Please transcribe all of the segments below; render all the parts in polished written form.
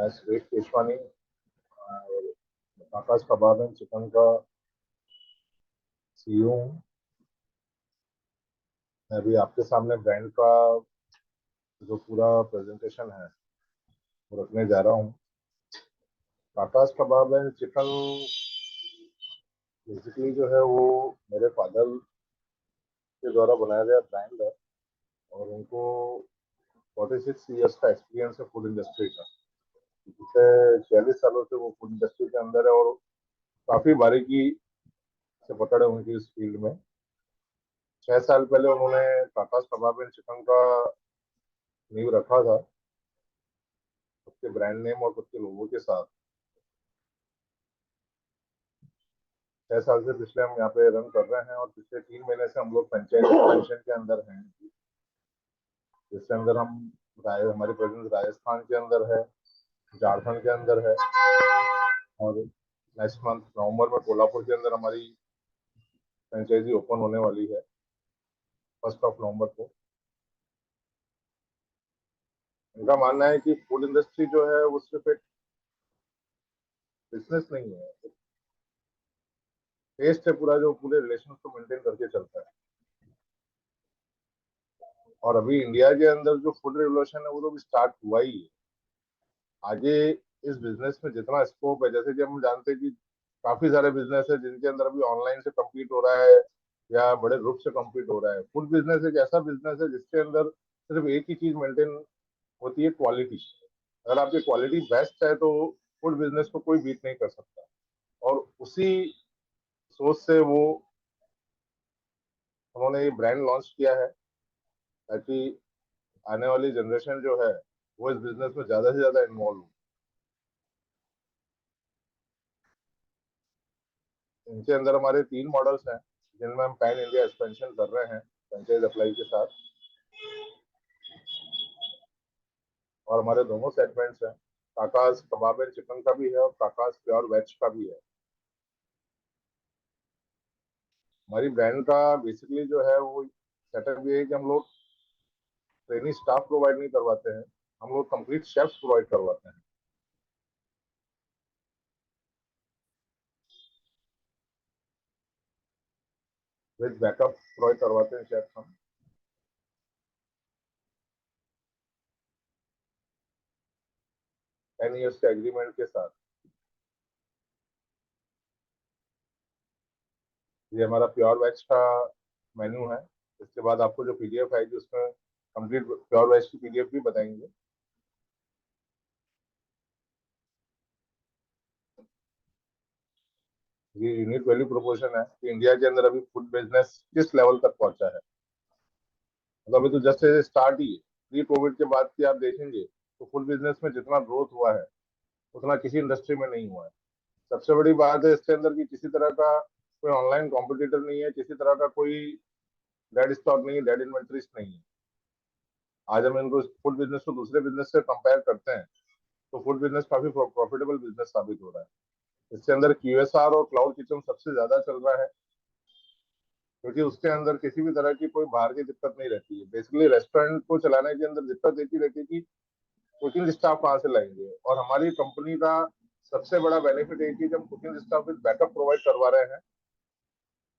मैं सुरेश केशवानी और आकाश कबाब and chicken का सीईओ हूँ। मैं अभी आपके सामने ब्रांड का जो पूरा प्रेजेंटेशन है वो रखने जा रहा हूँ। आकाश कबाब एंड चिकन बेसिकली जो है वो मेरे फादर के द्वारा बनाया गया ब्रांड है और उनको 46 ईयर्स का एक्सपीरियंस है फूड इंडस्ट्री का। पिछले 46 सालों से वो फूड इंडस्ट्री के अंदर है और काफ़ी बारीकी से पकड़ है उनकी इस फील्ड में। 6 साल पहले उन्होंने आकाश कबाब एंड चिकन का नींव रखा था खुद के ब्रांड नेम और खुद के लोगों के साथ। 6 साल से पिछले हम यहाँ पे रन कर रहे हैं और पिछले 3 महीने से हम लोग फ्रेंचाइज एक्सपेंशन के अंदर हैं, जिसके अंदर हमारी प्रेजेंस राजस्थान के अंदर है, झारखंड के अंदर है और नेक्स्ट मंथ नवंबर में कोल्हापुर के अंदर हमारी फ्रेंचाइजी ओपन होने वाली है 1 नवंबर को। उनका मानना है कि फूड इंडस्ट्री जो है वो सिर्फ एक बिजनेस नहीं है, टेस्ट है पूरा जो पूरे रिलेशन को मेंटेन करके चलता है। और अभी इंडिया के अंदर जो फूड रेवोल्यूशन है वो तो भी स्टार्ट हुआ ही है। आगे इस बिजनेस में जितना स्कोप है, जैसे कि हम जानते हैं कि काफी सारे बिजनेस है जिनके अंदर अभी ऑनलाइन से कम्पीट हो रहा है या बड़े रूप से कम्पीट हो रहा है। फूड बिजनेस एक ऐसा बिजनेस है जिसके अंदर सिर्फ एक ही चीज मेंटेन होती है, क्वालिटी। अगर आपकी क्वालिटी बेस्ट है तो फूड बिजनेस को कोई बीट नहीं कर सकता। और उसी सोच से वो उन्होंने ये ब्रांड लॉन्च किया है ताकि आने वाली जनरेशन जो है वो इस बिजनेस में ज्यादा से ज्यादा इन्वॉल्व हो। इनके अंदर हमारे 3 मॉडल्स हैं जिनमें हम पैन इंडिया एक्सपेंशन कर रहे हैं फ्रेंचाइज अप्लाई के साथ। और हमारे दोनों सेगमेंट्स हैं, काकाज कबाब एंड चिकन का भी है और काकाज प्योर वेज का भी है। हमारी ब्रांड का बेसिकली जो है वो सेटअप ये है कि हम लोग ट्रेनिंग स्टाफ प्रोवाइड नहीं करवाते हैं, हम लोग कंप्लीट शेफ्स प्रोवाइड करवाते हैं। विद बैकअप प्रोवाइड करवाते हैं शेफ्स हम। 10 ईयर्स के एग्रीमेंट के साथ। ये हमारा प्योर वेज का मेन्यू है। इसके बाद आपको जो पीडीएफ आएगी उसमें कंप्लीट प्योर वेज की पीडीएफ भी बताएंगे। ये यूनिक वैल्यू प्रोपोर्शन है कि इंडिया के अंदर अभी फूड बिजनेस किस लेवल तक पहुंचा है। मतलब अभी तो जस्ट स्टार्ट ही है। प्री कोविड के बाद की आप देखेंगे तो फूड बिजनेस में जितना ग्रोथ हुआ है उतना किसी इंडस्ट्री में नहीं हुआ है। सबसे बड़ी बात है इसके अंदर कि किसी तरह का कोई ऑनलाइन कॉम्पिटिटर नहीं है, किसी तरह का कोई डेड स्टॉक नहीं है, डेड इन्वेंट्रीज नहीं है। आज हम इनको फूड बिजनेस को दूसरे बिजनेस से कंपेयर करते हैं तो फूड बिजनेस काफी प्रॉफिटेबल बिजनेस साबित हो रहा है। इसके अंदर क्यूएसआर और क्लाउड किचन सबसे ज्यादा चल रहा है क्योंकि उसके अंदर किसी भी तरह की कोई बाहर की दिक्कत नहीं रहती है। बेसिकली रेस्टोरेंट को चलाने के अंदर दिक्कत एक ही रहती है कि कुकिंग स्टाफ कहाँ से लाएंगे। और हमारी कंपनी का सबसे बड़ा बेनिफिट है कि जब cooking staff with backup provide करवा रहे हैं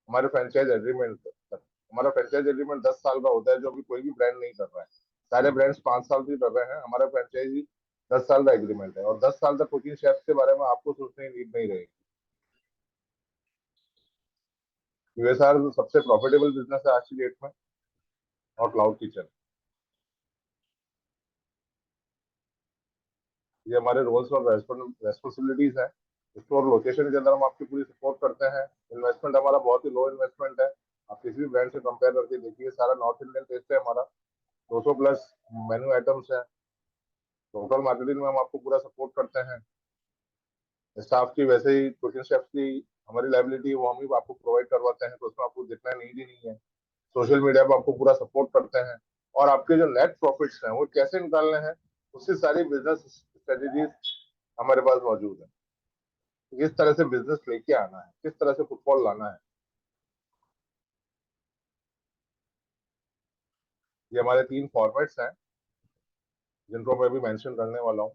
हमारे फ्रेंचाइज एग्रीमेंट तक। हमारा फ्रेंचाइज एग्रीमेंट 10 साल का होता है जो अभी कोई भी ब्रांड नहीं कर रहा है। सारे ब्रांड्स 5 साल की कर रहे हैं, हमारा फ्रेंचाइजी 10 साल का एग्रीमेंट है और 10 साल तक कुकिंग शेफ के बारे में आपको सोचने की नीड नहीं रहेगी। यूएसआर सबसे प्रॉफिटेबल बिजनेस है आज की डेट में। और क्लाउड किचन, ये हमारे रोल्स और रेस्पॉन्सिबिलिटीज है। स्टोर लोकेशन के अंदर हम आपकी पूरी सपोर्ट करते हैं। इन्वेस्टमेंट हमारा बहुत ही लो इन्वेस्टमेंट है। आप किसी भी ब्रांड से कंपेयर करके देखिए, सारा नॉर्थ इंडियन टेस्ट है हमारा। 200 प्लस मेन्यू आइटम्स है। टोटल मार्केटिंग में हम आपको पूरा सपोर्ट करते हैं। स्टाफ की वैसे ही कुकिंग शेफ की हमारी लाइबिलिटी वो हम ही आपको प्रोवाइड करवाते हैं, तो उसमें आपको जितना नीड ही नहीं है। सोशल मीडिया पर आपको पूरा सपोर्ट करते हैं। और आपके जो नेट प्रॉफिट्स हैं वो कैसे निकालने हैं उससे सारी बिजनेस स्ट्रेटेजीज हमारे पास मौजूद है। किस तरह से बिजनेस लेके आना है, किस तरह से फुटफॉल लाना है, ये हमारे 3 फॉर्मेट्स हैं जिनको मैं भी मेंशन करने वाला हूँ।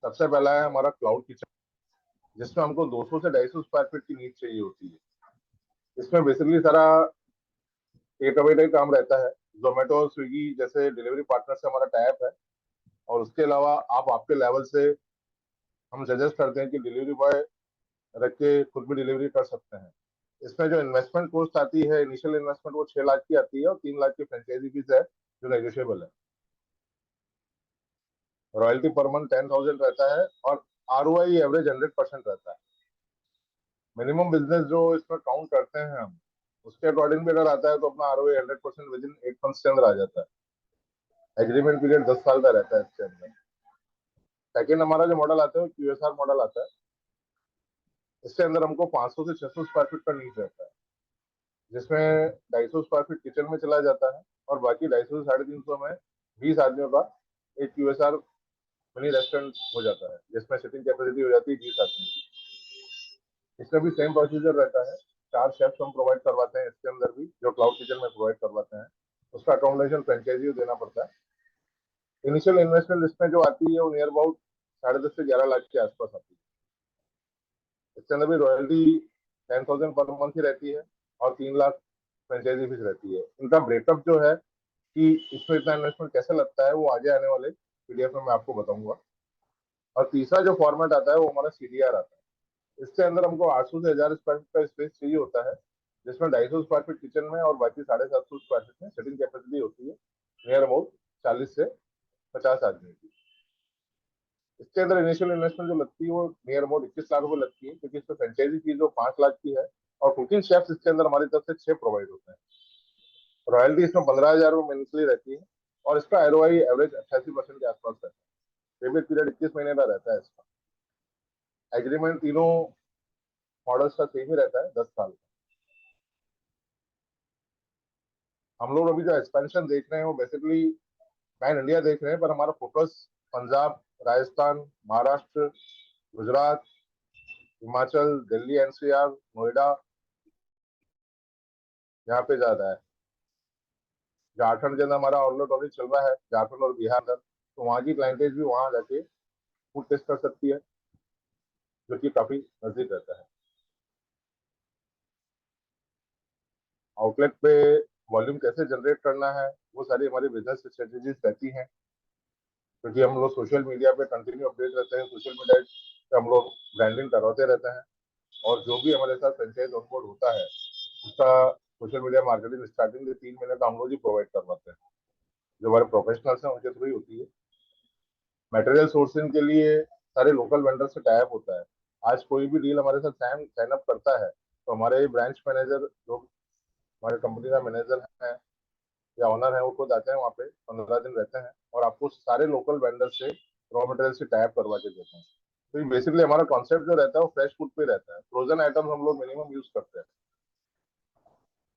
सबसे पहला है हमारा क्लाउड किचन, जिसमें हमको 200 से 250 स्क्वायर फीट की नीड चाहिए होती है। इसमें बेसिकली सारा टेक अवे का काम रहता है। जोमेटो और स्विगी जैसे डिलीवरी पार्टनर से हमारा टाइप है, और उसके अलावा आप आपके लेवल से हम सजेस्ट करते हैं कि डिलीवरी बॉय रख के खुद भी डिलीवरी कर सकते हैं। इसमें जो इन्वेस्टमेंट कॉस्ट आती है, इनिशियल इन्वेस्टमेंट, वो 6 लाख की आती है, और 3 लाख की फ्रेंचाइजी फीस है जो नेगोशिएबल है। रॉयल्टी पर मंथ 10,000 रहता है, और ROI एवरेज 100% रहता है। मिनिमम बिजनेस जो इसमें काउंट करते हैं हम, उसके अकॉर्डिंग भी अगर आता है तो अपना ROI 100% विद इन 8 मंथ्स के अंदर आ जाता है। एग्रीमेंट पीरियड 10 साल का रहता है इसके अंदर। सेकेंड हमारा जो मॉडल आता है QSR मॉडल आता है। इसके अंदर हमको 500 से 600 स्क्वायर फीट का नीड रहता है, जिसमें 250 स्क्वायर फीट किचन में चला जाता है, और बाकी 250 से 350 में 20 आदमियों का एक QSR मिनी रेस्टोरेंट हो जाता है, जिसमें सिटिंग कैपेसिटी हो जाती है 20 आदमी की। इसका भी सेम प्रोसीजर रहता है। 4 शेफ्स हम प्रोवाइड करवाते हैं इसके अंदर भी, जो क्लाउड किचन में प्रोवाइड करवाते हैं। उसका अकोमोडेशन फ्रेंचाइजी को देना पड़ता है। इनिशियल इन्वेस्टमेंट इसमें जो आती है वो नियर अबाउट 10.5 से 11 लाख के आसपास आती है। इसके अंदर भी रॉयल्टी 10,000 पर मंथ ही रहती है, और 3 लाख फ्रेंचाइजी फीस रहती है। इनका ब्रेकअप जो है कि इसमें इतना इन्वेस्टमेंट कैसे लगता है, वो आगे आने वाले PDF में मैं आपको बताऊंगा। और तीसरा जो फॉर्मेट आता है वो हमारा CDR आता है। इसके अंदर हमको 800 से 1000 स्क्वायर फीट का स्पेस चाहिए होता है, जिसमें 250 स्क्वायर फीट किचन में और बाकी 750 स्क्वायर फीट में सिटिंग कैपेसिटी होती है नियर अबाउट 40 से 50 आदमी की। इसके अंदर इनिशियल इन्वेस्टमेंट जो लगती है वो नियर अबाउट 21 लाख रुपए लगती है, क्योंकि इसमें फ्रेंचाइजी फीस जो 5 लाख की है, और कुकिंग शेफ्स इसके अंदर हमारी तरफ से 6 प्रोवाइड होते हैं। रॉयल्टी इसमें 15,000 रुपए मंथली रहती है, और इसका ROI एवरेज 88% के आसपास है। पेमेंट पीरियड 21 महीने का रहता है इसका। एग्रीमेंट तीनों मॉडल्स का सेम ही रहता है, 10 साल का। हम लोग अभी जो एक्सपेंशन देख रहे हैं वो बेसिकली पैन इंडिया देख रहे हैं, पर हमारा फोकस पंजाब, राजस्थान, महाराष्ट्र, गुजरात, हिमाचल, दिल्ली NCR, नोएडा, यहाँ पे ज्यादा है। झारखंड के अंदर हमारा आउटलेट ऑलरेडी चल रहा है, झारखंड और बिहार अंदर, तो वहाँ की क्लाइंटेज भी वहाँ जाके फूड टेस्ट कर सकती है, जो कि काफी नजदीक रहता है। आउटलेट पे वॉल्यूम कैसे जनरेट करना है, वो सारी हमारी बिजनेस स्ट्रेटेजीज रहती हैं, क्योंकि हम लोग सोशल मीडिया पे कंटिन्यू अपडेट रहते हैं। सोशल मीडिया पे हम लोग ब्रांडिंग करवाते रहते हैं, और जो भी हमारे साथ फ्रेंचाइज ऑनबोर्ड होता है उसका सोशल मीडिया मार्केटिंग स्टार्टिंग के 3 महीने का हम लोग ही प्रोवाइड करवाते हैं। जो हमारे प्रोफेशनल्स हैं उनके थ्रू ही होती है। मटेरियल सोर्सिंग के लिए सारे लोकल वेंडर से टाइप होता है। आज कोई भी डील हमारे साथ साइन अप करता है, तो हमारे ब्रांच मैनेजर, जो हमारे कंपनी का मैनेजर है या ओनर है, वो खुद आते हैं वहाँ पे, 15 दिन रहते हैं, और आपको सारे लोकल वेंडर से रॉ मटेरियल से टाइप करवा के देते हैं। तो ये बेसिकली हमारा कॉन्सेप्ट जो रहता है वो फ्रेश फूड पे रहता है। फ्रोजन आइटम्स हम लोग मिनिमम यूज करते हैं,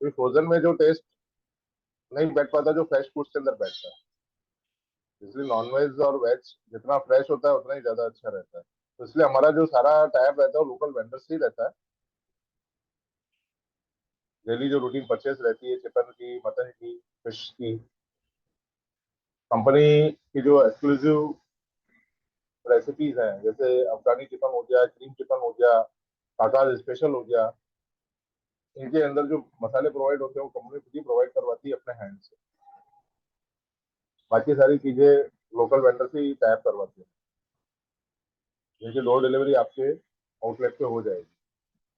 तो फ्रोजन में जो टेस्ट नहीं बैठ पाता जो फ्रेश फूड के अंदर बैठता है। इसलिए नॉनवेज और वेज जितना फ्रेश होता है उतना ही ज्यादा अच्छा रहता है। तो इसलिए हमारा जो सारा टाइप रहता है वो लोकल वेंडर से ही रहता है। डेली जो रूटीन परचेस रहती है, चिकन की, मटन की, फिश की, कंपनी की जो एक्सक्लूसिव रेसिपीज हैं, जैसे अफगानी चिकन हो गया, क्रीम चिकन हो गया, काकाज स्पेशल हो गया, इनके अंदर जो मसाले प्रोवाइड होते हैं वो कंपनी खुद ही प्रोवाइड करवाती है अपने हैंड से। बाकी सारी चीजें लोकल वेंडर से ही टाइप करवाते हैं, जिनकी डोर डिलीवरी आपके आउटलेट पे हो जाएगी।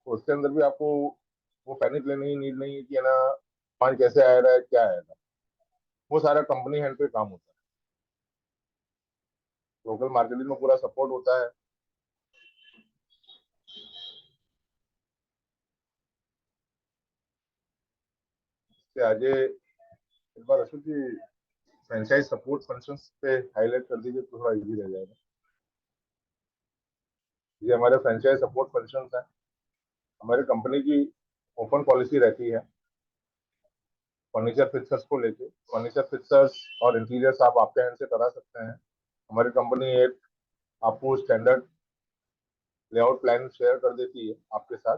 तो उसके अंदर भी आपको वो पैनिक लेने की नीड नहीं है कि है ना सामान कैसे आ रहा है, क्या आएगा। वो सारा कंपनी हैंड पे काम होता है। लोकल मार्केटिंग में पूरा सपोर्ट होता है। इससे आगे एक बार अशोक जी फ्रेंचाइज सपोर्ट फंक्शंस पे हाईलाइट कर दीजिए तो थोड़ा इजी रह जाएगा। ये हमारे फ्रेंचाइज सपोर्ट फंक्शंस हैं। हमारी कंपनी की ओपन पॉलिसी रहती है फर्नीचर फिक्सर्स को लेके। फर्नीचर फिक्सर्स और इंटीरियर्स आप आपके हैंड से करा सकते हैं। हमारी कंपनी एक आपको स्टैंडर्ड लेआउट प्लान शेयर कर देती है आपके साथ।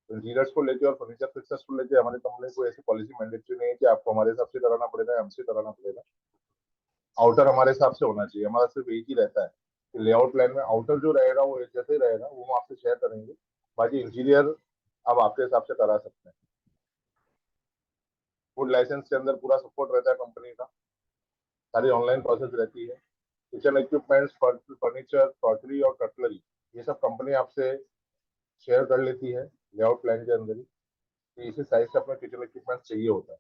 इंटीरियर्स को लेके और फर्नीचर फिक्सर्स को लेके हमारी कंपनी को ऐसी पॉलिसी मैंडेटरी नहीं है कि आपको हमारे हिसाब से कराना पड़ेगा, हमसे कराना पड़ेगा। आउटर हमारे हिसाब से होना चाहिए। हमारा सिर्फ एक ही रहता है कि लेआउट प्लान में आउटर जो रहेगा वो एक जैसे ही रहेगा, वो हम आपसे शेयर करेंगे। बाकी इंटीरियर आप आपके हिसाब से करा सकते हैं। फूड लाइसेंस के अंदर पूरा सपोर्ट रहता है कंपनी का, सारी ऑनलाइन प्रोसेस रहती है। किचन इक्विपमेंट्स, फर्नीचर, क्रॉकरी और कटलरी, ये सब कंपनी आपसे शेयर कर लेती है लेआउट प्लान के अंदर ही, कि इसी साइज से अपना किचन इक्विपमेंट चाहिए होता है।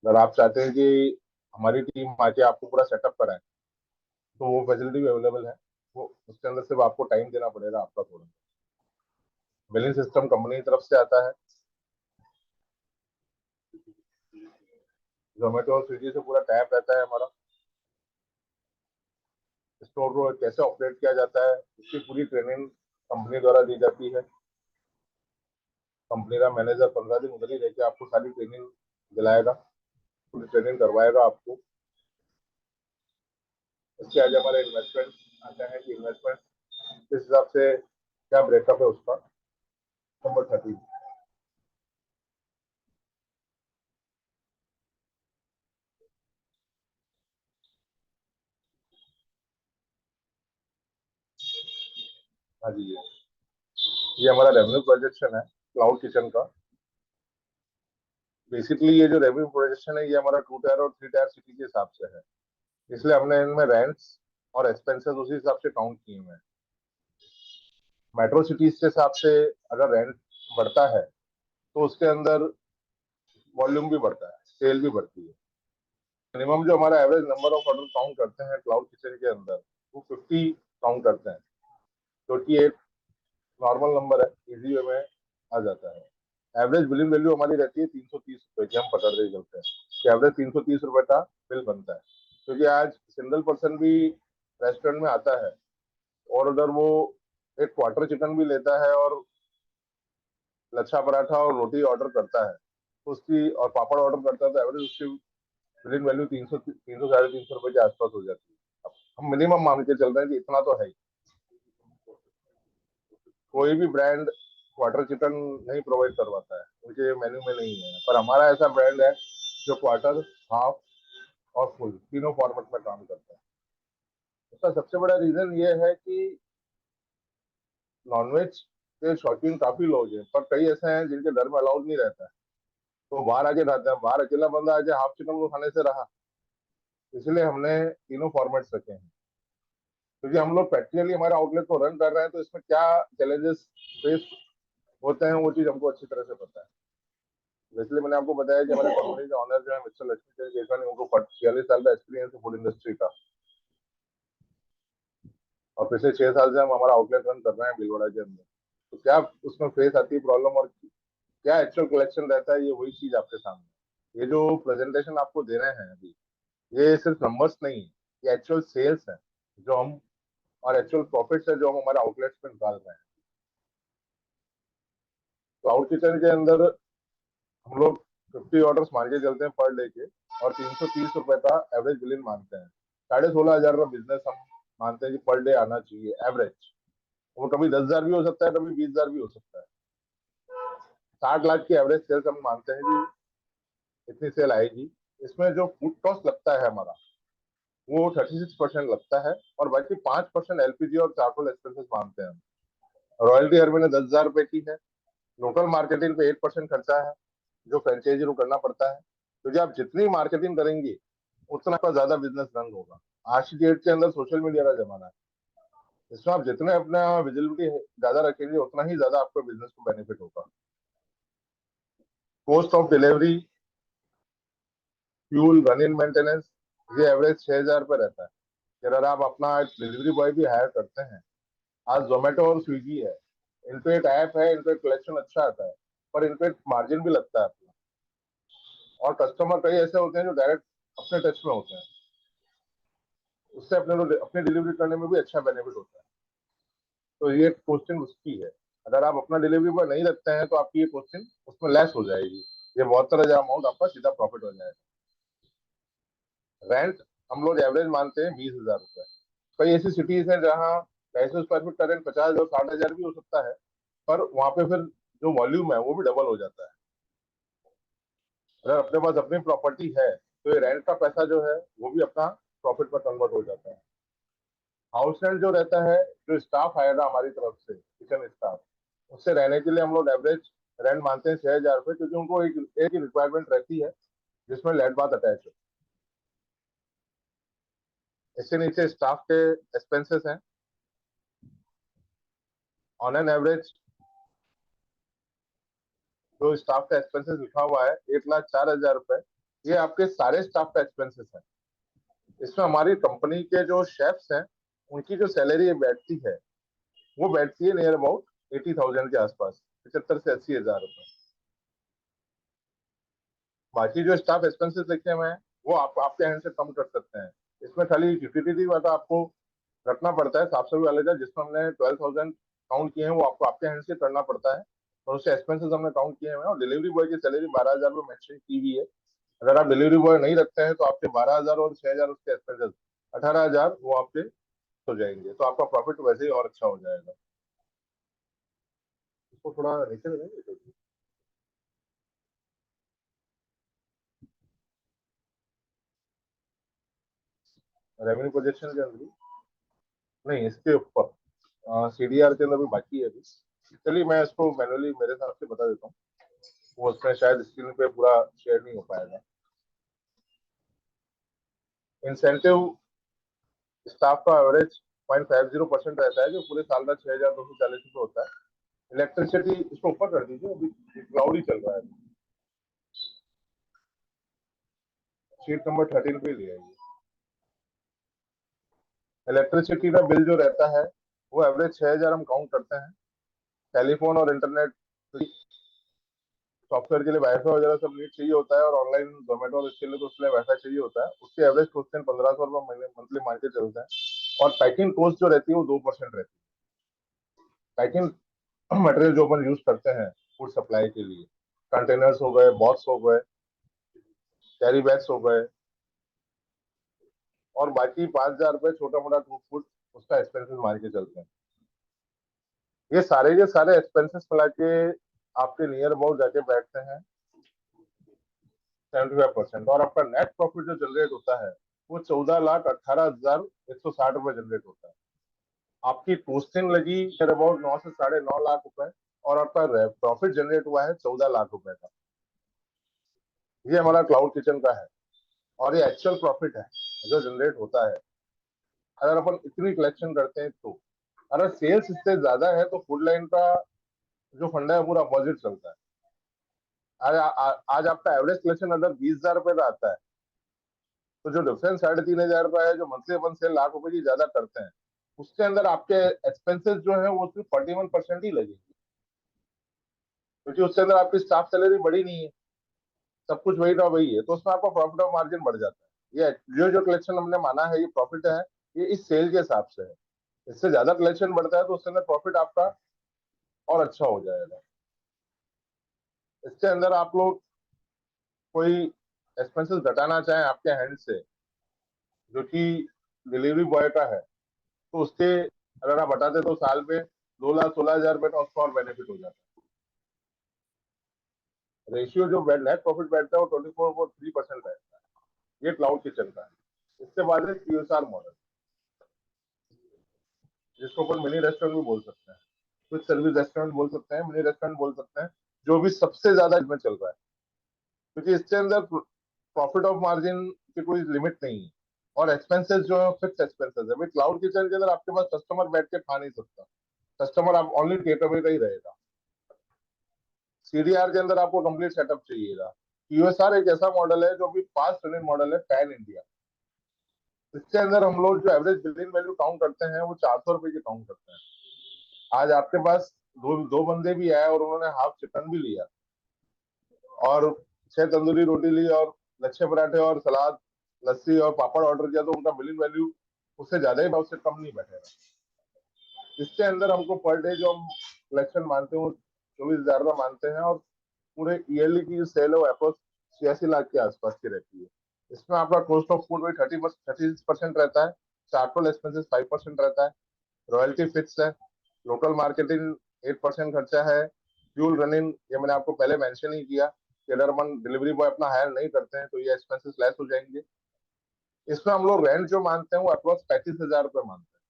अगर आप चाहते हैं कि हमारी टीम आके आपको पूरा सेटअप कराए, तो वो फैसिलिटी भी अवेलेबल है। वो उसके अंदर सिर्फ आपको टाइम देना पड़ेगा आपका थोड़ा। बिलिंग सिस्टम कंपनी की तरफ से आता है। जोमेटो और स्विगी से पूरा टैप रहता है हमारा। स्टोर को कैसे ऑपरेट किया जाता है, उसकी पूरी ट्रेनिंग कंपनी द्वारा दी जाती है। कंपनी का मैनेजर 15 दिन उधर ही रह के आपको सारी ट्रेनिंग दिलाएगा, पूरी ट्रेनिंग करवाएगा आपको। इसके आगे हमारे इन्वेस्टमेंट आता है कि इन्वेस्टमेंट किस हिसाब से क्या ब्रेकअप है उसका। नंबर 30। हाँ जी, ये हमारा रेवेन्यू प्रोजेक्शन है क्लाउड किचन का। बेसिकली ये जो रेवेन्यू प्रोजेक्शन है, ये हमारा 2 टायर और 3 टायर सिटी के हिसाब से है। इसलिए हमने इनमें रेंट्स और एक्सपेंसेस उसी हिसाब से काउंट किए हुए हैं। मेट्रो सिटीज के हिसाब से अगर रेंट बढ़ता है तो उसके अंदर वॉल्यूम भी बढ़ता है, सेल भी बढ़ती है। मिनिमम जो हमारा average number of order count करते हैं क्लाउड किचन के अंदर, वो 50 काउंट करते हैं, जो कि एक नॉर्मल नंबर है, इजी वे में आ जाता है। एवरेज बिलिंग वैल्यू हमारी रहती है 330 रुपए की, हम पकड़ रहे चलते हैं कि एवरेज 330 रुपए का बिल बनता है। क्योंकि आज सिंगल पर्सन भी रेस्टोरेंट में आता है और अगर वो एक क्वार्टर चिकन भी लेता है और लच्छा पराठा और रोटी ऑर्डर करता है, तो उसकी और पापड़ ऑर्डर करता है, तो एवरेज उसकी बिलिंग वैल्यू 300 साढ़े 300 रुपए के आसपास हो जाती है। अब हम मिनिमम मान के चल रहे हैं कि इतना तो है ही। कोई भी ब्रांड क्वार्टर चिकन नहीं प्रोवाइड करवाता है, उनके मेन्यू में नहीं है, पर हमारा ऐसा ब्रांड है जो क्वार्टर, हाफ और फुल तीनों फॉर्मेट में काम करता है। इसका सबसे बड़ा रीजन ये है कि नॉनवेज के शौकीन काफी लोग हैं, पर कई ऐसे हैं जिनके घर में अलाउड नहीं रहता है, तो बाहर आके खाते हैं। बाहर अकेला बंदा आके हाफ चिकन को खाने से रहा, इसलिए हमने तीनों फॉर्मेट्स रखे हैं। क्योंकि हम लोग प्रैक्टिकली हमारे आउटलेट को रन कर रहे हैं, तो इसमें क्या चैलेंजेस फेस होते हैं वो चीज हमको अच्छी तरह से पता है। इसलिए मैंने आपको बताया कि हमारे कंपनी के ऑनर जो है मिस्टर लक्ष्मी चंद्र केसवानी, उनको 46 साल का एक्सपीरियंस है फूड इंडस्ट्री का। और पिछले 6 साल से हम हमारा आउटलेट रन कर रहे हैं भीलवाड़ा के अंदर। तो क्या उसमें फेस आती है प्रॉब्लम और क्या एक्चुअल कलेक्शन रहता है, ये वही चीज आपके सामने। ये जो प्रेजेंटेशन आपको दे रहे हैं अभी, ये सिर्फ नंबर्स नहीं है, ये एक्चुअल सेल्स है जो हम, और एक्चुअल प्रॉफिट्स है जो हम हमारे आउटलेट्स में निकाल रहे हैं। क्लाउड किचन के अंदर हम लोग 50 ऑर्डर्स मान के चलते हैं पर डे के, और 330 रुपए का एवरेज बिलिंग मानते हैं। 16,500 का बिजनेस हम मानते हैं कि पर डे आना चाहिए एवरेज। वो कभी 10,000 भी हो सकता है, कभी 20,000 भी हो सकता है। 60 लाख की एवरेज सेल्स हम मानते हैं कि इतनी सेल आएगी। इसमें जो फूड कॉस्ट लगता है हमारा, वो 36% लगता है, और बाकी 5% एलपीजी और चार्कोल एक्सपेंसेस मानते हैं हम। रॉयल्टी हर महीने 10,000 रुपए की है। लोकल मार्केटिंग पे 8% खर्चा है, जो फ्रेंचाइजी को करना पड़ता है। क्योंकि आप जितनी मार्केटिंग करेंगे उतना आपका ज्यादा बिजनेस रन होगा। आज की डेट के अंदर सोशल मीडिया का जमाना है, इसमें आप जितने अपना विजिबिलिटी ज्यादा रखेंगे उतना ही ज्यादा आपको बिजनेस को बेनिफिट होगा। Cost of delivery, fuel, run in maintenance, ये एवरेज 6,000 रुपये रहता है। अगर आप अपना डिलीवरी बॉय भी हायर करते हैं, आज जोमेटो और स्विगी है, इन पे एक ऐप है, इन पे कलेक्शन अच्छा आता है, पर इन पे मार्जिन भी लगता है अपना। और कस्टमर कई ऐसे होते हैं जो डायरेक्ट अपने टच में होते हैं, उससे अपने को अपनी डिलीवरी करने में भी अच्छा बेनिफिट होता है। तो ये क्वेश्चन उसकी है। अगर आप अपना डिलीवरी बॉय नहीं रखते हैं तो आपकी ये क्वेश्चन उसमें लेस हो जाएगी, ये 72,000 अमाउंट आपका सीधा प्रॉफिट हो जाएगा। रेंट हम लोग एवरेज मानते हैं 20,000 रुपए। कई ऐसी सिटीज हैं जहाँ 250 स्क्वायर फीट का रेंट 50 और 60,000 भी हो सकता है, पर वहां पे फिर जो वॉल्यूम है वो भी डबल हो जाता है। अगर अपने पास अपनी प्रॉपर्टी है तो ये रेंट का पैसा जो है वो भी अपना प्रॉफिट पर कन्वर्ट हो जाता है। हाउस रेंट जो रहता है, जो स्टाफ आएगा हमारी तरफ से, किचन स्टाफ, उससे रहने के लिए हम लोग एवरेज रेंट मानते हैं 6,000 रुपये, क्योंकि उनको एक रिक्वायरमेंट रहती है जिसमें लेट बाथ अटैच है। इसके नीचे स्टाफ के एक्सपेंसेस हैं। ऑन एन एवरेज जो स्टाफ का एक्सपेंसेस लिखा हुआ है 1,04,000 रुपए, ये आपके सारे स्टाफ का एक्सपेंसेस है। इसमें हमारी कंपनी के जो शेफ्स हैं उनकी जो सैलरी बैठती है वो बैठती है नियर अबाउट 80,000 के आसपास, 75 से 80 हजार रुपए। बाकी जो स्टाफ एक्सपेंसेस लिखे हुए हैं वो आप आपके हैंड से कम कर सकते हैं। इसमें खाली यूटिलिटी वाला आपको रखना पड़ता है, साफ सफाई वाले का, जिसमें हमने 12,000 काउंट किए हैं, वो आपको आपके हैंड से करना पड़ता है और उससे एक्सपेंसेस हमने काउंट किए हुए हैं। और डिलीवरी बॉय की सैलरी 12,000 रुपये मेंशन की हुई है। अगर आप डिलीवरी बॉय नहीं रखते हैं तो आपके 12,000 और 6,000 उसके एक्सपेंसेस 18,000 वो आपके हो जाएंगे, तो आपका प्रॉफिट वैसे ही और अच्छा हो जाएगा। इसको थोड़ा नीचे लगाएंगे। रेवेन्यू प्रोजेक्शन के अंदर नहीं, इसके ऊपर सीडीआर के अंदर भी बाकी है अभी। चलिए मैं इसको मैनुअली मेरे हिसाब से बता देता हूँ, वो उसमें शायद स्क्रीन पे पूरा शेयर नहीं हो पाएगा। इंसेंटिव स्टाफ का एवरेज 0.50% रहता है, जो पूरे साल का 6,240 रुपये होता है। इलेक्ट्रिसिटी इसको ऊपर कर दीजिए, अभी क्लाउड ही चल रहा है। शीट नंबर 13 पे ले आइए। इलेक्ट्रिसिटी का बिल जो रहता है वो एवरेज 6,000 हम काउंट करते हैं। टेलीफोन और इंटरनेट, सॉफ्टवेयर के लिए वाईफाई वगैरह सब नीड चाहिए होता है, और ऑनलाइन जोमेटो और इसके लिए तो उसके लिए वाईफाई चाहिए होता है। उसके एवरेज कॉस्ट 1,500 रुपये महीने मंथली मान के चलते हैं। और पैकिंग कॉस्ट जो रहती है वो 2% रहती है। पैकिंग मटेरियल जो अपन यूज करते हैं फूड सप्लाई के लिए, कंटेनर्स हो गए, बॉक्स हो गए, कैरी बैग्स हो गए, और बाकी 5,000 रुपये छोटा मोटा फूड उसका एक्सपेंसेस मान के चलते हैं। ये सारे के सारे एक्सपेंसेस मिला के आपके नियर अबाउट जाके बैठते हैं 75%। और आपका नेट प्रॉफिट जो जनरेट होता है वो 14,18,160 रुपये जनरेट होता है। आपकी पोस्टिंग लगी नियर अबाउट 9 से 9.5 लाख रुपए, और आपका प्रॉफिट जनरेट हुआ है 14 लाख रुपए का। ये हमारा क्लाउड किचन का है, और ये एक्चुअल प्रॉफिट है जो जनरेट होता है अगर अपन इतनी कलेक्शन करते हैं तो। अगर सेल्स इससे ज्यादा है तो फूड लाइन का जो फंडा है पूरा अपोजिट चलता है। आज आपका एवरेज कलेक्शन अगर 20,000 रुपए का आता है, तो जो डिफरेंस 3,500 रुपए है जो मंथली अपन से लाख रुपए की ज्यादा करते हैं, उसके अंदर आपके एक्सपेंसेस जो है वो सिर्फ 41% ही लगेगी, क्योंकि उसके अंदर आपकी स्टाफ सैलरी बढ़ी नहीं है, सब कुछ वही का वही है, तो उसमें आपका प्रॉफिट ऑफ मार्जिन बढ़ जाता है। ये जो जो कलेक्शन हमने माना है ये प्रॉफिट है, ये इस सेल के हिसाब से है। इससे ज्यादा कलेक्शन बढ़ता है तो उसके अंदर प्रॉफिट आपका और अच्छा हो जाएगा। इसके अंदर आप लोग कोई एक्सपेंसेस घटाना चाहें आपके हैंड से, जो कि डिलीवरी बॉय का है, तो उसके अगर आप हटाते तो साल में 2,16,000 रुपए का उसका और बेनिफिट हो जाता है। रेशियो जो नेट प्रॉफिट बैठता है वो 24.3% रहता है। ये क्लाउड किचन का है। इसके बाद है क्यूएसआर मॉडल, जिसको अपन मिनी रेस्टोरेंट भी बोल सकते हैं, कुछ सर्विस रेस्टोरेंट बोल सकते हैं, मिनी रेस्टोरेंट बोल सकते हैं, जो भी सबसे ज्यादा इसमें चल रहा है, क्योंकि इसके अंदर प्रॉफिट ऑफ मार्जिन की कोई लिमिट नहीं है, और एक्सपेंसेस जो है फिक्स एक्सपेंसेस है। भाई क्लाउड किचन के अंदर आपके पास कस्टमर बैठ के खा नहीं सकता, कस्टमर आप ओनली टेक अवे का ही रहेगा। सीडीआर के अंदर आपको कंप्लीट सेटअप चाहिएगा। यूएसआर एक ऐसा मॉडल है जो भी फास्ट रनिंग मॉडल है पैन इंडिया। इसके अंदर हम लोग जो एवरेज बिलिंग वैल्यू काउंट करते हैं वो 400 रुपए की काउंट करते हैं। आज आपके पास दो दो बंदे भी आए और उन्होंने हाफ चिकन भी लिया, और 6 तंदूरी रोटी ली, और लच्छे पराठे और सलाद, लस्सी और पापड़ ऑर्डर किया, तो उनका बिलिंग वैल्यू उससे ज्यादा ही, उससे कम नहीं बैठेगा। इसके अंदर हमको पर डे जो हम कलेक्शन मानते हैं वो 24,000 रुपये मानते हैं, और पूरे ईयरली की जो सेल है वो अप्रोक्स 86 लाख के आसपास की रहती है। इसमें आपका कॉस्ट ऑफ फूड वही 36% रहता है, चार्टल एक्सपेंसेस 5% रहता है, रॉयल्टी फिक्स है, लोकल मार्केटिंग 8% खर्चा है, फ्यूल रनिंग ये मैंने आपको पहले मेंशन ही किया, कि अगर हम डिलीवरी बॉय अपना हायर नहीं करते हैं तो ये एक्सपेंसेस लेस हो जाएंगे। इसमें हम लोग रेंट जो मानते हैं वो अप्रोक्स 35,000 रुपये मानते हैं।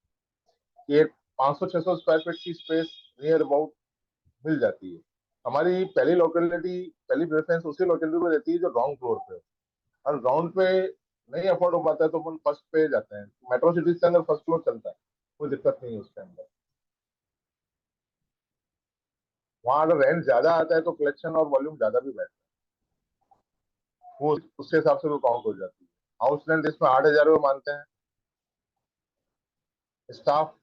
ये 500-600 स्क्वायर फीट की स्पेस नियर अबाउट मिल जाती है। हमारी पहली लोकेलिटी, पहली प्रेफरेंस उसी लोकेलिटी में रहती है जो ग्राउंड फ्लोर पे, और ग्राउंड पे नहीं अफोर्ड हो पाता है तो अपन फर्स्ट पे जाते हैं। मेट्रो सिटीज के अंदर फर्स्ट फ्लोर चलता है, कोई दिक्कत नहीं है उसके अंदर। वहां अगर रेंट ज्यादा आता है तो कलेक्शन और वॉल्यूम ज्यादा भी बैठता है, वो उसके हिसाब से वो काउंट हो जाती है। हाउस रेंट इसमें 8,000 रुपये मानते हैं। स्टाफ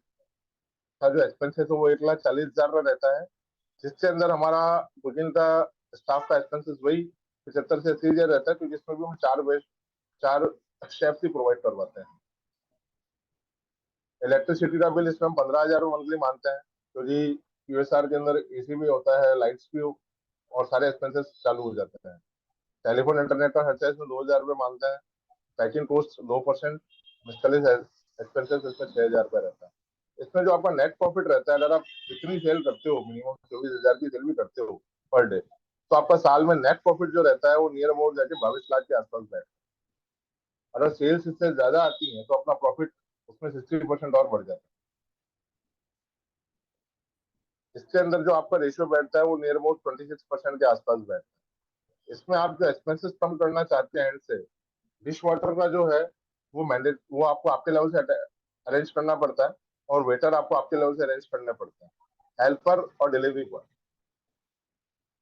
का जो एक्सपेंसेस है वो 1,40,000 का रहता है, जिसके अंदर हमारा कुकिंग का स्टाफ का एक्सपेंसेस वही 75 से 80,000 रहता है, क्योंकि इसमें भी हम चार शेफ ही प्रोवाइड करवाते हैं। इलेक्ट्रिसिटी का बिल इसमें हम 15,000 मंथली मानते हैं, क्योंकि यूएसआर के अंदर एसी भी होता है, लाइट्स भी और सारे एक्सपेंसेस चालू हो जाते हैं। टेलीफोन इंटरनेट का खर्चा इसमें 2,000 रुपये मानते हैं। पैकिंग कॉस्ट 2%, मिसलेनियस एक्सपेंसेस इसमें 6,000 रुपये रहता है। इसमें जो आपका नेट प्रॉफिट रहता है, अगर आप इतनी सेल करते हो, मिनिमम 24,000 की सेल भी करते हो पर डे, तो आपका साल में नेट प्रॉफिट जो रहता है वो नियर अबाउट जाके 22 लाख के आसपास बैठता है। अगर सेल्स इससे ज्यादा आती है तो अपना प्रॉफिट उसमें 60% और बढ़ जाता है। इसके अंदर जो आपका रेशियो बैठता है वो नियर अबाउट 26% के आसपास बैठता है। इसमें आप जो एक्सपेंसेस कम करना चाहते हैं एंड से, डिश वाटर का जो है वो मैंडेट, वो आपको आपके लेवल से अरेंज करना पड़ता है, और वेटर आपको आपके लेवल से अरेंज करना पड़ता है। हेल्पर और डिलीवरी बॉय,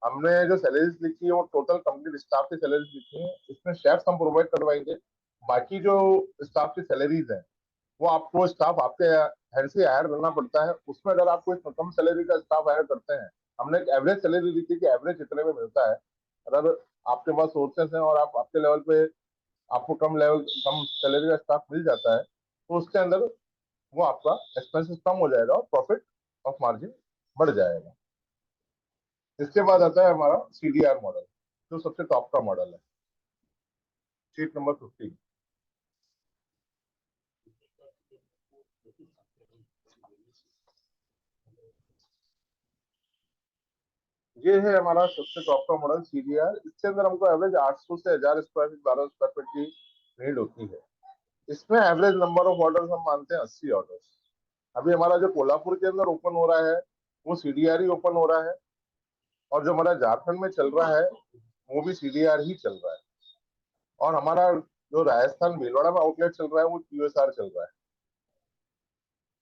हमने जो सैलरीज लिखी है वो टोटल कंप्लीट स्टाफ की सैलरीज लिखी है। इसमें शेफ्स हम प्रोवाइड करवाएंगे। बाकी जो स्टाफ की सैलरीज है वो आपको स्टाफ आपके हैंड से हायर करना पड़ता है। उसमें अगर आप कोई कम सैलरी का स्टाफ हायर करते हैं, हमने एक एवरेज सैलरी लिखी कि एवरेज इतने में मिलता है। अगर आपके पास सोर्सेस हैं और आप आपके लेवल पे आपको कम सैलरी का स्टाफ मिल जाता है, तो उसके अंदर वो आपका एक्सपेंसेस कम हो जाएगा और प्रॉफिट ऑफ मार्जिन बढ़ जाएगा। इसके बाद आता है हमारा सीडीआर मॉडल, जो सबसे टॉप का मॉडल है। Sheet number 15। ये है हमारा सबसे टॉप का मॉडल सीडीआर। इसके अंदर हमको एवरेज 800 से 1,000 स्क्वायर फीट, 1,200 स्क्वायर फीट की नीड होती है। इसमें एवरेज नंबर ऑफ ऑर्डर हम मानते हैं 80 ऑर्डर। अभी हमारा जो कोल्हापुर के अंदर ओपन हो रहा है वो सीडीआर ही ओपन हो रहा है, और जो हमारा झारखंड में चल रहा है वो भी सीडीआर ही चल रहा है, और हमारा जो राजस्थान भीलवाड़ा में आउटलेट चल रहा है वो क्यूएसआर चल रहा है।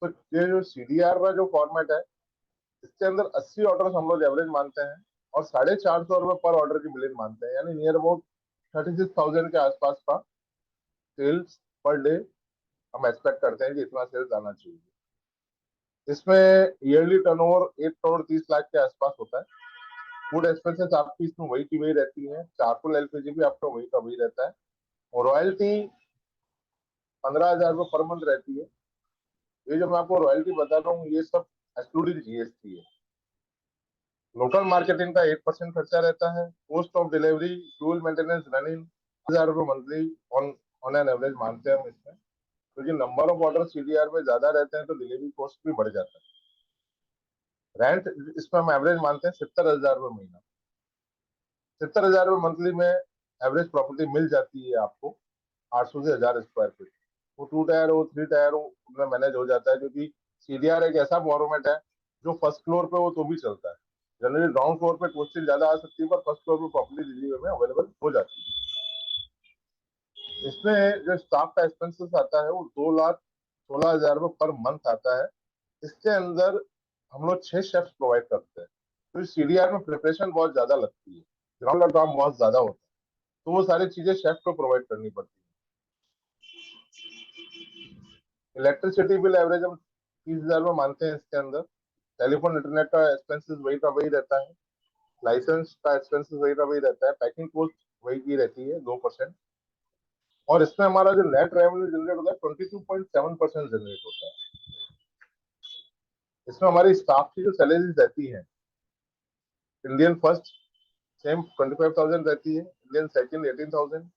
तो ये जो सीडीआर का जो फॉर्मेट है, इसके अंदर 80 ऑर्डर हम लोग एवरेज मानते हैं, और 450 रुपये पर ऑर्डर की बिलिंग मानते हैं, यानी नियर अबाउट 36,000 के आसपास का सेल्स पर डे हम एक्सपेक्ट करते हैं कि इतना सेल्स आना चाहिए। इसमें ईयरली टर्नओवर 1,30,00,000 के आसपास होता है। फूड एक्सपेंसेस आपकी इसमें वही की वही रहती है, चारकोल एलपीजी भी आपका वही का वही रहता है, और रॉयल्टी 15,000 रुपये पर मंथ रहती है। ये जो मैं आपको रॉयल्टी बता रहा हूँ ये सब एक्सक्लूडिंग जीएसटी है। लोकल मार्केटिंग का 8% खर्चा रहता है। Cost of delivery, fuel maintenance, running 1,000 रुपये monthly on on an average मानते हैं हम इसमें, क्योंकि नंबर ऑफ ऑर्डर सीडीआर में ज्यादा रहते हैं तो डिलीवरी कॉस्ट भी बढ़ जाता है। रेंट इसमें हम एवरेज मानते हैं 70,000 रुपये महीना। 70,000 रुपये मंथली में एवरेज प्रॉपर्टी मिल जाती है आपको, 800 से 1,000 स्क्वायर फीट। वो 2 टायर हो, 3 टायर हो, उनमें मैनेज हो जाता है, क्योंकि सीडीआर एक ऐसा फॉर्मेट है जो फर्स्ट फ्लोर पे हो तो भी चलता है। जनरली ग्राउंड फ्लोर पे कॉस्टिंग ज्यादा आ सकती है, पर फर्स्ट फ्लोर पे प्रॉपर्टी दिल्ली में अवेलेबल हो जाती है। इसमें जो स्टाफ का एक्सपेंसेस आता है वो 2,16,000 रुपये पर मंथ आता है। इसके अंदर हम लोग 6 शेफ्स प्रोवाइड करते हैं, तो सीडीआर में प्रिपरेशन बहुत ज्यादा लगती है, ग्राउंड का काम बहुत ज्यादा होता है, तो वो सारी चीजें शेफ को प्रोवाइड करनी पड़ती है। इलेक्ट्रिसिटी बिल एवरेज हम 30,000 में मानते हैं इसके अंदर। टेलीफोन इंटरनेट का एक्सपेंसेस वही का वही रहता है। लाइसेंस का एक्सपेंसेस वही का वही रहता है। पैकिंग कॉस्ट वही की रहती है 2%। और इसमें हमारा जो नेट रेवेन्यू जनरेट होता है 22.7% जनरेट होता है। इसमें हमारी स्टाफ की जो सैलरीज रहती है, इंडियन फर्स्ट सेम 25,000 रहती है, इंडियन सेकंड 18,000,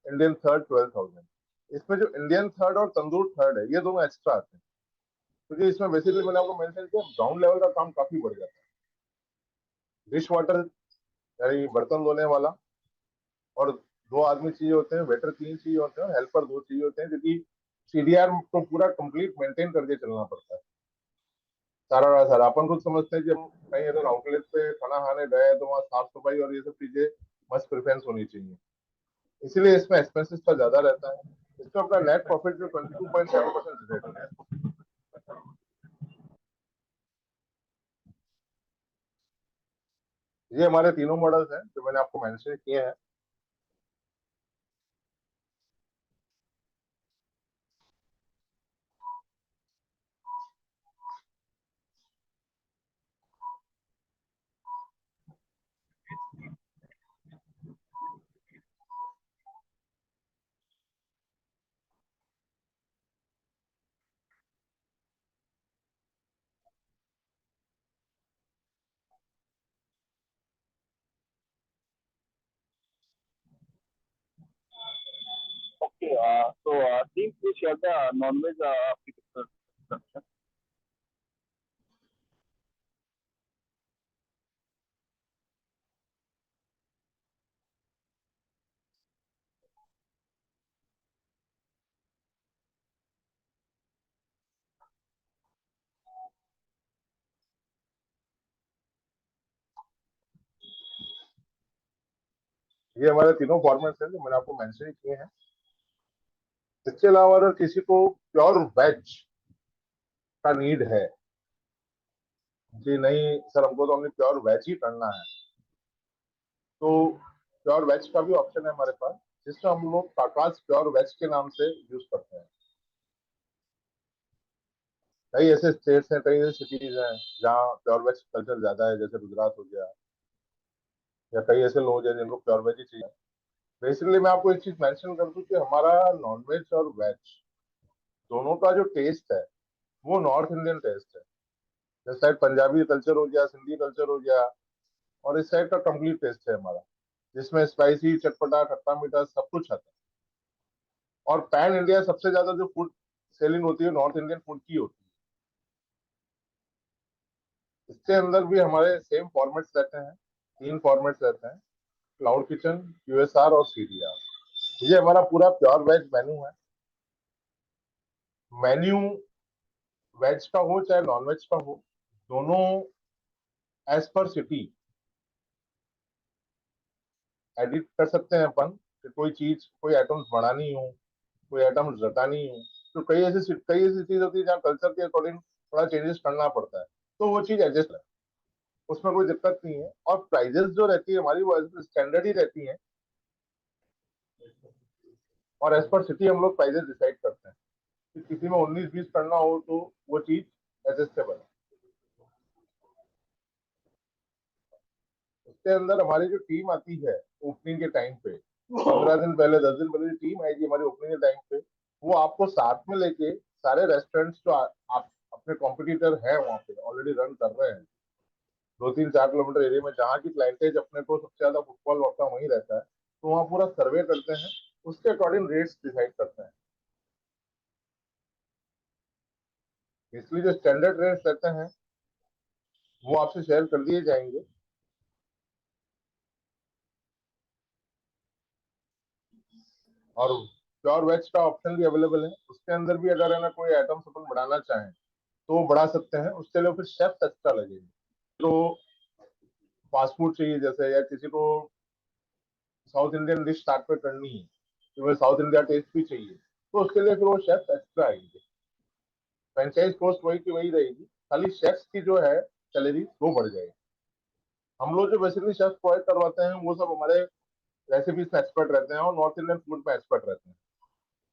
इंडियन थर्ड 12,000। इसमें जो इंडियन थर्ड और तंदूर थर्ड है ये दोनों एक्स्ट्रा आते हैं, क्योंकि इसमें बेसिकली मैंने आपको मेंशन किया ग्राउंड लेवल का काम काफी बढ़ जाता है। डिश वाटर यानी बर्तन धोने वाला, और 2 आदमी चाहिए होते हैं, वेटर 3 चाहिए होते हैं और हेल्पर 2 चाहिए होते हैं, क्योंकि सीडीआर को पूरा कंप्लीट मेंटेन करके चलना पड़ता है। सारा सारा अपन खुद समझते हैं कि हम कहीं अगर आउटलेट पे खाना खाने गए तो वहाँ साफ सफाई और ये सब चीजें मस्ट प्रिफरेंस होनी चाहिए, इसीलिए इसमें एक्सपेंसेस का ज्यादा रहता है। इसमें अपना नेट प्रॉफिट जो 22.7% जनरेट होता है। ये हमारे तीनों मॉडल्स हैं जो मैंने आपको मेंशन किए हैं। Okay, team, please share the non-veg application structure. ये हमारे तीनों फॉर्मेट्स हैं जो मैंने आपको मेंशन किए हैं। इसके अलावा अगर किसी को प्योर वेज का नीड है, जी नहीं सर हमको तो हमने प्योर वेज ही करना है, तो प्योर वेज का भी ऑप्शन है हमारे पास, जिसमें हम लोग काकाज प्योर वेज के नाम से यूज करते हैं। कई ऐसे स्टेट्स हैं, कई ऐसे सिटीज हैं जहाँ प्योर वेज कल्चर ज्यादा है, जैसे गुजरात हो गया, या कई ऐसे लोग हैं जिनको प्योर वेज ही चाहिए। बेसिकली मैं आपको एक चीज मेंशन कर दूं कि हमारा नॉन वेज और वेज दोनों का जो टेस्ट है वो नॉर्थ इंडियन टेस्ट है। इस साइड पंजाबी कल्चर हो गया, सिंधी कल्चर हो गया, और इस साइड का कंप्लीट टेस्ट है हमारा, जिसमें स्पाइसी, चटपटा, खट्टा मीठा सब कुछ आता है। और पैन इंडिया सबसे ज्यादा जो फूड सेलिंग होती है नॉर्थ इंडियन फूड की होती है। इसके अंदर भी हमारे सेम फॉर्मेट्स रहते हैं, 3 फॉर्मेट्स रहते हैं: क्लाउड किचन, क्यूएसआर और सीडीआर। ये हमारा पूरा प्योर वेज मेन्यू है। मेन्यू वेज का हो चाहे नॉन वेज का हो, दोनों एज पर सिटी एडिट कर सकते हैं अपन, कि कोई चीज, कोई आइटम्स बढ़ानी हो, कोई आइटम्स घटानी हो। तो कई ऐसी चीज होती है जहाँ कल्चर के अकॉर्डिंग थोड़ा चेंजेस करना पड़ता है, तो वो चीज एडजस्ट है, उसमें कोई दिक्कत नहीं है। और प्राइजेस जो रहती है हमारी वो स्टैंडर्ड ही रहती है, और एज पर सिटी हम लोग प्राइजेस डिसाइड करते हैं कि किसी में 19-20 करना हो तो वो चीज एडजस्टेबल है। उसके अंदर हमारी जो टीम आती है ओपनिंग के टाइम पे, 15 दिन पहले, 10 दिन पहले जो टीम आएगी हमारी ओपनिंग के टाइम पे, वो आपको साथ में लेके सारे रेस्टोरेंट्स जो आप अपने कॉम्पिटिटर है वहाँ पे ऑलरेडी रन कर रहे हैं, 2-3-4 किलोमीटर एरिया में जहाँ की क्लाइंटेज अपने को सबसे ज्यादा फुटबॉल आपका वहीं रहता है, तो वहाँ पूरा सर्वे करते हैं, उसके अकॉर्डिंग रेट्स डिसाइड करते हैं। इसलिए जो स्टैंडर्ड रेट्स रहते हैं वो आपसे शेयर कर दिए जाएंगे। और प्योर वेज का ऑप्शन भी अवेलेबल है, उसके अंदर भी अगर है ना कोई आइटम्स अपन बढ़ाना चाहें तो वो बढ़ा सकते हैं, उसके लिए फिर शेफ एक्स्ट्रा लगेंगे। तो फास्ट फूड चाहिए जैसे, या किसी को साउथ इंडियन डिश स्टार्ट पे करनी है, तो वह साउथ इंडिया टेस्ट भी चाहिए, तो उसके लिए फिर वो शेफ एक्स्ट्रा आएंगे। फ्रेंचाइज कॉस्ट वही की वही रहेगी, खाली शेफ्स की जो है सैलरी वो बढ़ जाएगी। हम लोग जो बेसिकली शेफ प्रोवाइड करवाते हैं वो सब हमारे रेसिपीज में एक्सपर्ट रहते हैं और नॉर्थ इंडियन फूड में एक्सपर्ट रहते हैं।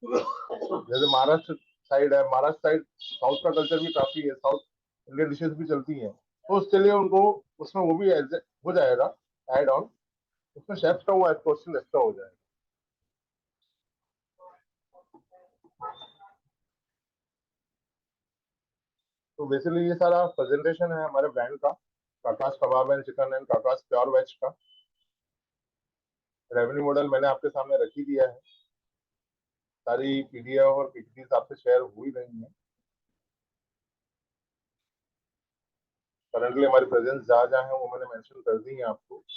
जैसे महाराष्ट्र साइड है, महाराष्ट्र साइड साउथ का कल्चर भी काफी है, साउथ इंडियन डिशेज भी चलती हैं, तो उसके लिए उनको उसमें वो भी हो जाएगा एड ऑन, उसमें शेफ का वो क्वेश्चन एक्स्ट्रा हो जाएगा। तो बेसिकली ये सारा प्रेजेंटेशन है हमारे ब्रांड का, Kakash kebab and chicken and Kakash pure veg का। रेवेन्यू मॉडल मैंने आपके सामने रख ही दिया है, सारी पीडीएफ और पीपीटी आपसे शेयर हो ही रही है। करंटली हमारी प्रेजेंस जहाँ जहाँ है वो मैंने मेंशन कर दी है आपको।